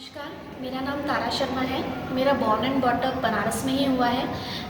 नमस्कार, मेरा नाम तारा शर्मा है। मेरा born and bought up Banaras में ही हुआ है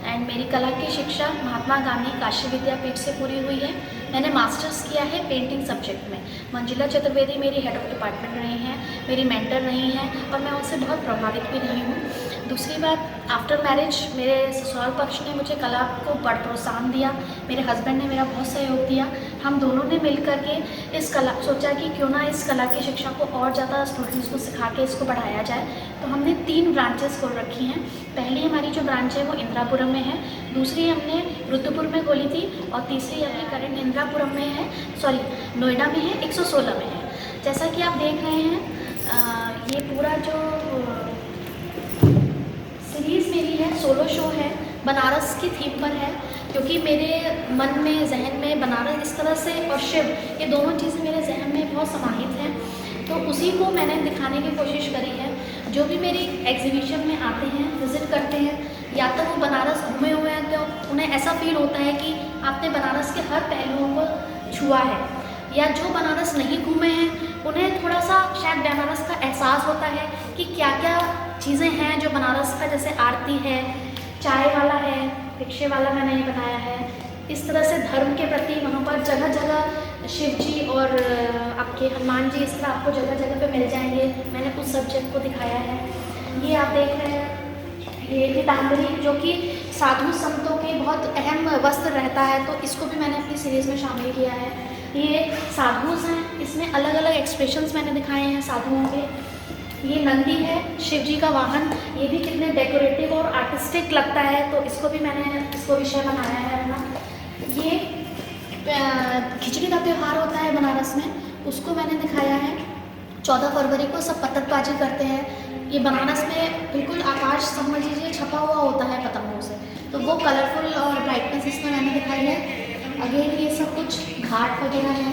एंड मेरी कला की शिक्षा महात्मा गांधी काशी विद्यापीठ से पूरी हुई है। मैंने मास्टर्स किया है पेंटिंग सब्जेक्ट में। मंजिला चतुर्वेदी मेरी हेड ऑफ डिपार्टमेंट रही हैं, मेरी मेंटर रही हैं और मैं उनसे बहुत प्रभावित भी रही हूँ। दूसरी बात, आफ्टर मैरिज मेरे ससुराल पक्ष ने मुझे कला को बड़ा प्रोत्साहन दिया। मेरे हस्बैंड ने मेरा बहुत सहयोग दिया। हम दोनों ने मिलकर के इस कला सोचा कि क्यों ना इस कला की शिक्षा को और ज़्यादा स्टूडेंट्स को सिखा के इसको बढ़ाया जाए। तो हमने 3 ब्रांचेस खोल रखी हैं। पहली हमारी जो ब्रांच है वो इंदिरापुरम में है, दूसरी हमने रुद्रपुर में खोली थी और तीसरी अभी करंट इंदिरापुरम में है, नोएडा में है, 116 में है। जैसा कि आप देख रहे हैं, ये पूरा जो सीरीज़ मेरी है, सोलो शो है, बनारस की थीम पर है, क्योंकि मेरे मन में, जहन में बनारस इस तरह से और शिव, ये दोनों चीज़ें मेरे जहन में बहुत समाहित हैं। तो उसी को मैंने दिखाने की कोशिश करी है। जो भी मेरी एग्जीबिशन में आते हैं, विज़िट करते हैं, या तो वो बनारस घूमे हुए हैं तो उन्हें ऐसा फील होता है कि आपने बनारस के हर पहलुओं को छुआ है, या जो बनारस नहीं घूमे हैं उन्हें थोड़ा सा शायद बनारस का एहसास होता है कि क्या क्या चीज़ें हैं जो बनारस का, जैसे आरती है, चाय वाला है, रिक्शे वाला मैंने ये बनाया है। इस तरह से धर्म के प्रति वहाँ पर जगह जगह शिव जी और आपके हनुमान जी, इस तरह आपको जगह जगह पे मिल जाएंगे। मैंने उस सब्जेक्ट को दिखाया है। ये आप देख रहे हैं, ये पीताम्बरी जो कि साधु संतों के बहुत अहम वस्त्र रहता है, तो इसको भी मैंने अपनी सीरीज़ में शामिल किया है। ये साधुज हैं, इसमें अलग अलग एक्सप्रेशंस मैंने दिखाए हैं साधुओं के। ये नंदी है, शिव जी का वाहन, ये भी कितने डेकोरेटिव और आर्टिस्टिक लगता है, तो इसको भी मैंने इसको विषय बनाया है अपना। ये खिचड़ी का त्यौहार होता है बनारस में, उसको मैंने दिखाया है। 14 फरवरी को सब पतंगबाजी करते हैं। ये बनारस में बिल्कुल आकाश समझ लीजिए छपा हुआ होता है पतंगों से, तो वो कलरफुल और ब्राइटनेस इसमें मैंने दिखाई है। अगेन ये सब कुछ घाट वगैरह है।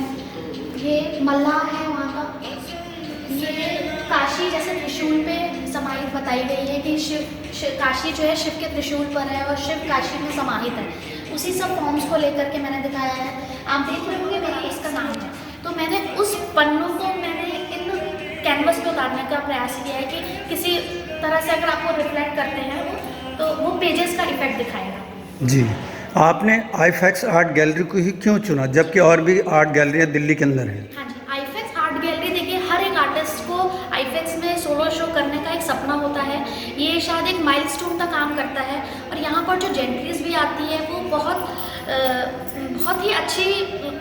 ये मल्लाह है वहाँ का। ये काशी जैसे त्रिशूल पे समाहित बताई गई है कि शिव काशी जो है शिव के त्रिशूल पर है और शिव काशी में समाहित है। उसी सब फॉर्म्स को लेकर के मैंने दिखाया है। आप देख रहे होंगे मेरा इसका नाम है, तो मैंने उस पन्नों को मैंने इन कैनवस पे उतारने का प्रयास किया है कि किसी तरह से अगर आपको रिफ्लेक्ट करते हैं तो वो पेजेस का इफेक्ट दिखाएगा। जी, आपने आईफैक्स आर्ट गैलरी को ही क्यों चुना, जबकि और भी आर्ट गैलरियाँ दिल्ली के अंदर हैं? हाँ जी, आईफैक्स आर्ट गैलरी, देखिए हर एक आर्टिस्ट को आईफैक्स में सोलो शो करने का एक सपना होता है। ये शायद एक माइलस्टोन का काम करता है और यहाँ पर जो जेंट्रीज भी आती है वो बहुत ही अच्छी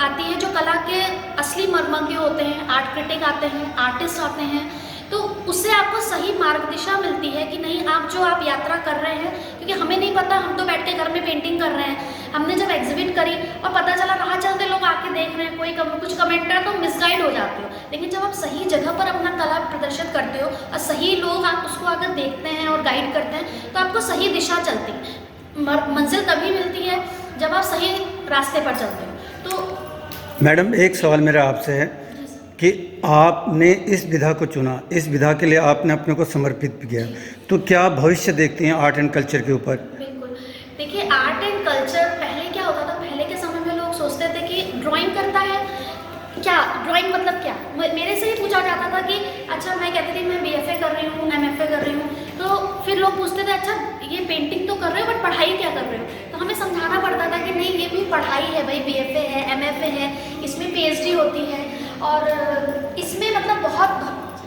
आती है, जो कला के असली मर्मज्ञ होते हैं। आर्ट क्रिटिक आते हैं, आर्टिस्ट आते हैं, तो उससे आपको सही मार्ग दिशा मिलती है कि नहीं, आप यात्रा कर रहे हैं, क्योंकि हमें नहीं पता, हम तो बैठ के घर में पेंटिंग कर रहे हैं। हमने जब एग्जिबिट करी और पता चला राह चलते लोग आके देख रहे हैं, कोई कुछ कमेंटर, तो मिसगाइड हो जाते हो। लेकिन जब आप सही जगह पर अपना कला प्रदर्शित करते हो और सही लोग आप उसको अगर देखते हैं और गाइड करते हैं, तो आपको सही दिशा चलती है। मंजिल तभी मिलती है जब आप सही रास्ते पर चलते हो। तो मैडम, एक सवाल मेरा आपसे है कि आपने इस विधा को चुना, इस विधा के लिए आपने अपने को समर्पित किया, तो क्या भविष्य देखते हैं आर्ट एंड कल्चर के ऊपर? बिल्कुल, देखिए आर्ट एंड कल्चर, पहले क्या होता था, पहले के समय में लोग सोचते थे कि ड्राइंग करता है क्या, ड्राइंग मतलब क्या। मेरे से ही पूछा जाता था कि अच्छा, मैं कहती थी मैं BFA कर रही हूँ, MFA कर रही हूँ, तो फिर लोग पूछते थे अच्छा ये पेंटिंग तो कर रहे हो बट पढ़ाई क्या कर रहे हो। तो हमें समझाना पड़ता था कि नहीं, ये भी पढ़ाई है भाई, BFA है, MFA है, इसमें PhD होती है और इसमें मतलब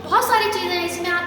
बहुत सारी चीज़ें हैं। इसमें आप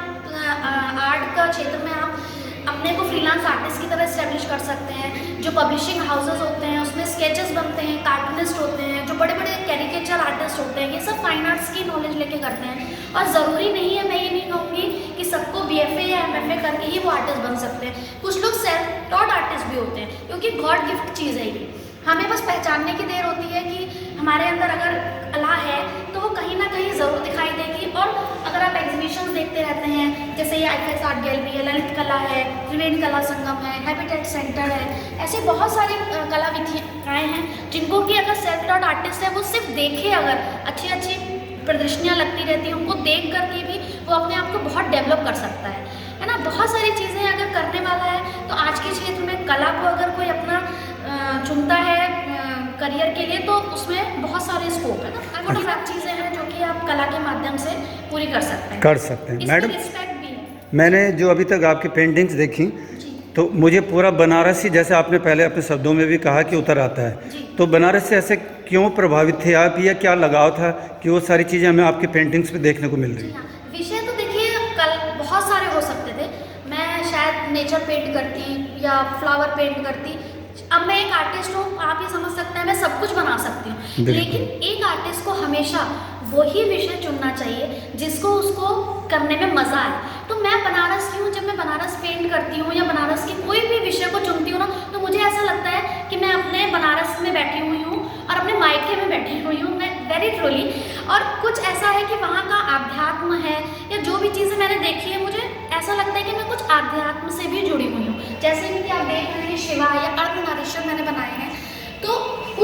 आर्ट का क्षेत्र में आप अपने को फ्रीलांस आर्टिस्ट की तरह इस्टेब्लिश कर सकते हैं। जो पब्लिशिंग हाउसेस होते हैं उसमें स्केचेस बनते हैं, कार्टूनिस्ट होते हैं, जो बड़े बड़े कैरिकेचर आर्टिस्ट होते हैं, ये सब फाइन आर्ट्स की नॉलेज लेके करते हैं। और ज़रूरी नहीं है, मैं ये नहीं कहूँगी कि सबको BFA या MFA करके ही वो आर्टिस्ट बन सकते हैं। कुछ लोग सेल्फ टॉट आर्टिस्ट भी होते हैं, क्योंकि गॉड गिफ्ट चीज़ है ये। हमें बस पहचानने की देर होती है कि हमारे अंदर अगर कला है तो वो कहीं ना कहीं ज़रूर दिखाई देगी। और अगर आप एग्जीबिशंस देखते रहते हैं, जैसे ये आईफैक्स आर्ट गैलरी है, ललित कला है, त्रिवेणी कला संगम है, हैबिटेट सेंटर है, ऐसे बहुत सारी कला विधियाएँ हैं जिनको कि अगर सेल्फ टॉट आर्टिस्ट है वो सिर्फ देखे, अगर अच्छी अच्छी प्रदर्शनियाँ लगती रहती हैं, उनको देख करके भी वो अपने आप को बहुत डेवलप कर सकता है ना। बहुत सारी चीज़ें अगर करने वाला है तो आज के क्षेत्र में कला को अगर कोई अपना चुनता है करियर के लिए, तो उसमें बहुत सारे स्कोप है ना। चीज़ें हैं जो कि आप कला के माध्यम से पूरी कर सकते हैं। मैडम, रिस्पेक्ट भी है। मैंने जो अभी तक आपकी पेंटिंग्स देखी जी तो मुझे पूरा बनारसी, जैसे आपने पहले अपने शब्दों में भी कहा कि उतर आता है, जी। तो बनारस से ऐसे क्यों प्रभावित थे आप, या क्या लगाव था कि वो सारी चीज़ें हमें आपकी पेंटिंग्स पे देखने को मिल रही जी हैं? हाँ, विषय तो देखिए कल बहुत सारे हो सकते थे। मैं शायद नेचर पेंट करती या फ्लावर पेंट करती। अब मैं एक आर्टिस्ट हूँ, आप ये समझ सकते हैं मैं सब कुछ बना सकती हूँ, बिल्कुल। लेकिन एक आर्टिस्ट को हमेशा वही विषय चुनना चाहिए जिसको उसको करने में मज़ा आए। तो मैं बनारस की हूँ, जब मैं बनारस पेंट करती हूँ या बनारस की कोई भी विषय को चुनती हूँ ना, तो मुझे ऐसा लगता है कि मैं अपने बनारस में बैठी हुई हूँ और अपने मायके में बैठी हुई हूँ, मैं वेरी ट्रूली। और कुछ ऐसा है कि वहाँ का आध्यात्म है या जो भी चीज़ें मैंने देखी है, मुझे ऐसा लगता है कि मैं कुछ आध्यात्म से भी जुड़ी हुई हूँ। जैसे कि आप देख रहे हैं शिवा या अर्धनारीश्वर मैंने बनाए हैं, तो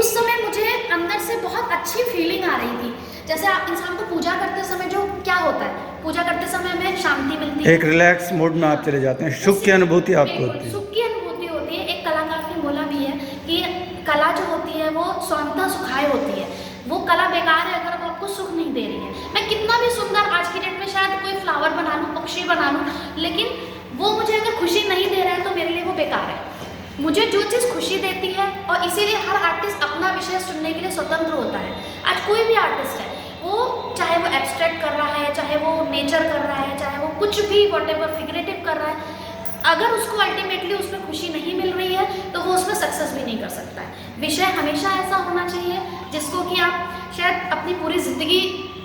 उस समय मुझे अंदर से बहुत अच्छी फीलिंग आ रही थी। जैसे आप इंसान को पूजा करते समय जो क्या होता है, पूजा करते समय हमें शांति मिलती है, एक रिलैक्स मोड में आप चले जाते हैं, सुख की अनुभूति आपको बिल्कुल, होती है। सुख की अनुभूति होती है। एक कलाकार ने बोला भी है कि कला जो होती है वो स्वांतः सुखाय होती है। वो कला बेकार है अगर वो आपको सुख नहीं दे रही है। मैं कितना भी सुंदर आज की डेट में शायद कोई फ्लावर बना लूँ, पक्षी बना लूँ, लेकिन वो मुझे अगर खुशी नहीं दे रहा है तो मेरे लिए वो बेकार है। मुझे जो चीज़ खुशी देती है, और इसीलिए हर आर्टिस्ट अपना विषय चुनने के लिए स्वतंत्र होता है। आज कोई भी आर्टिस्ट है, वो चाहे वो एब्स्ट्रैक्ट कर रहा है, चाहे वो नेचर कर रहा है, चाहे वो कुछ भी वॉटेवर फिगरेटिव कर रहा है, अगर उसको अल्टीमेटली उसमें खुशी नहीं मिल रही है तो वो उसमें सक्सेस भी नहीं कर सकता है। विषय हमेशा ऐसा होना चाहिए जिसको कि आप शायद अपनी पूरी ज़िंदगी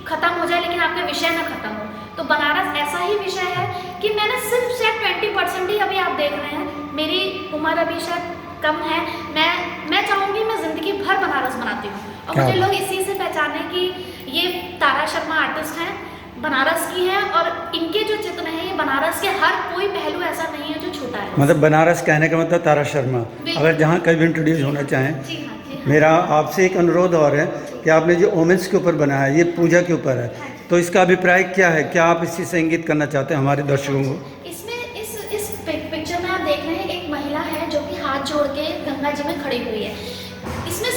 ख़त्म हो जाए लेकिन आपका विषय ना ख़त्म हो। तो बनारस ऐसा ही विषय है कि मैंने सिर्फ शायद 20% ही, अभी आप देख रहे हैं मेरी उम्र अभी शायद कम है, मैं चाहूँगी मैं ज़िंदगी भर बनारस बनाती हूँ और मुझे लोग इसी से पहचाने कि ये तारा शर्मा आर्टिस्ट हैं, बनारस की हैं, और इनके जो चित्र हैं ये बनारस के हर कोई पहलू ऐसा नहीं है जो छूटा है। मतलब बनारस कहने का मतलब तारा शर्मा। अगर जहाँ कहीं भी इंट्रोड्यूस होना चाहें, जी हाँ, जी हाँ। मेरा आपसे एक अनुरोध और है कि आपने जो ओमेंस के ऊपर बनाया है, ये पूजा के ऊपर है, तो इसका अभिप्राय क्या है? क्या आप इसी से इंगित करना चाहते हैं हमारे दर्शकों को? इसमें इस पिक्चर में आप देख रहे हैं एक महिला है जो कि हाथ जोड़ के गंगा जी में खड़ी हुई है। इसमें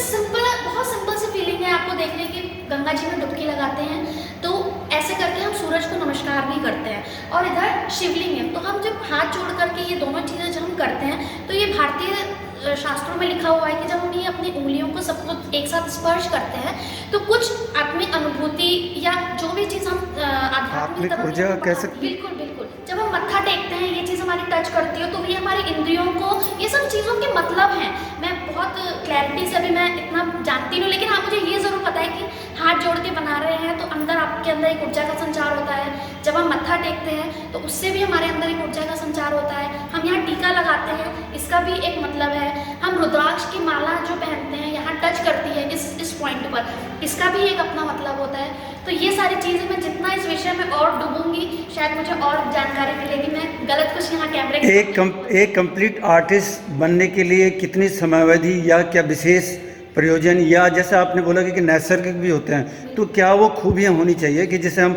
बहुत सिंपल सी फीलिंग है आपको देखने की। गंगा जी में डुबकी लगाते हैं तो ऐसे करके हम सूरज को नमस्कार भी करते हैं, और इधर शिवलिंग है, तो हम जब हाथ जोड़ करके ये दोनों चीज़ें जब हम करते हैं तो ये भारतीय शास्त्रों में लिखा हुआ है कि जब हम ये अपनी उंगलियों को सबको एक साथ स्पर्श करते हैं तो कुछ आत्मिक अनुभूति या जो भी चीज़ हम आध्यात्मिक तरफ ऊर्जा कह सकते हैं। बिल्कुल बिल्कुल, जब हम मत्था टेकते हैं ये चीज़ हमारी टच करती है तो ये हमारी इंद्रियों को, ये सब चीज़ों के मतलब हैं। मैं बहुत क्लैरिटी से अभी मैं इतना जानती हूँ, लेकिन हाँ मुझे ये ज़रूर पता है कि हाथ जोड़ के बना रहे हैं तो अंदर आपके अंदर एक ऊर्जा का संचार होता है। जब हम मत्था टेकते हैं तो उससे भी हमारे अंदर एक ऊर्जा का संचार होता है। हम यहाँ टीका लगाते हैं, इसका भी एक मतलब है। हम रुद्राक्ष की माला जो पहनते हैं यहाँ टच करती है इस पॉइंट पर, इसका भी एक अपना मतलब होता है। तो ये सारी चीज़ें मैं जितना इस विषय में और डूबूंगी शायद मुझे और जानकारी मिलेगी। मैं गलत कुछ यहाँ कैमरे एक कंप्लीट आर्टिस्ट बनने के लिए कितनी समयावधि या क्या विशेष प्रयोजन, या जैसे आपने बोला कि नैसर्गिक भी होते हैं, तो क्या वो खूबियाँ होनी चाहिए कि जिसे हम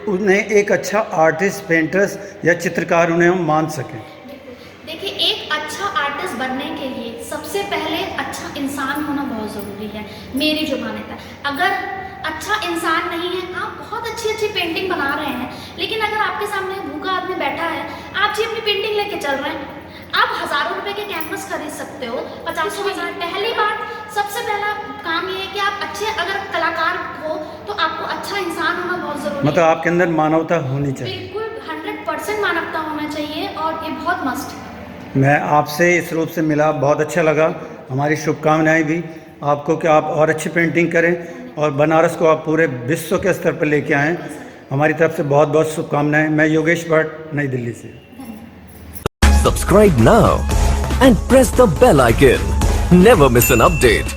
उन्हें एक अच्छा आर्टिस्ट, पेंटर्स या चित्रकार उन्हें हम मान सकें? देखिए, एक अच्छा आर्टिस्ट बनने के लिए सबसे पहले अच्छा इंसान होना बहुत ज़रूरी है, मेरी जो मान्यता है। अगर अच्छा इंसान नहीं है, आप बहुत अच्छी अच्छी पेंटिंग बना रहे हैं, लेकिन अगर आपके सामने भूखा आदमी बैठा है, आप जी अपनी पेंटिंग लेके चल रहे हैं, आप हज़ारों रुपए के कैनवस खरीद सकते हो, 50,000। पहली बात, सबसे पहला काम ये है कि आप अच्छे अगर कलाकार हो तो आपको अच्छा इंसान होना बहुत ज़रूरी है। मतलब आपके अंदर मानवता होनी चाहिए। बिल्कुल 100% मानवता होना चाहिए और ये बहुत मस्ट है। मैं आपसे इस रूप से मिला, बहुत अच्छा लगा। हमारी शुभकामनाएं भी आपको कि आप और अच्छी पेंटिंग करें और बनारस को आप पूरे विश्व के स्तर पर लेके आएँ। हमारी तरफ से बहुत बहुत शुभकामनाएं। मैं योगेश भट्ट, नई दिल्ली से। Subscribe now and press the bell icon. Never miss an update.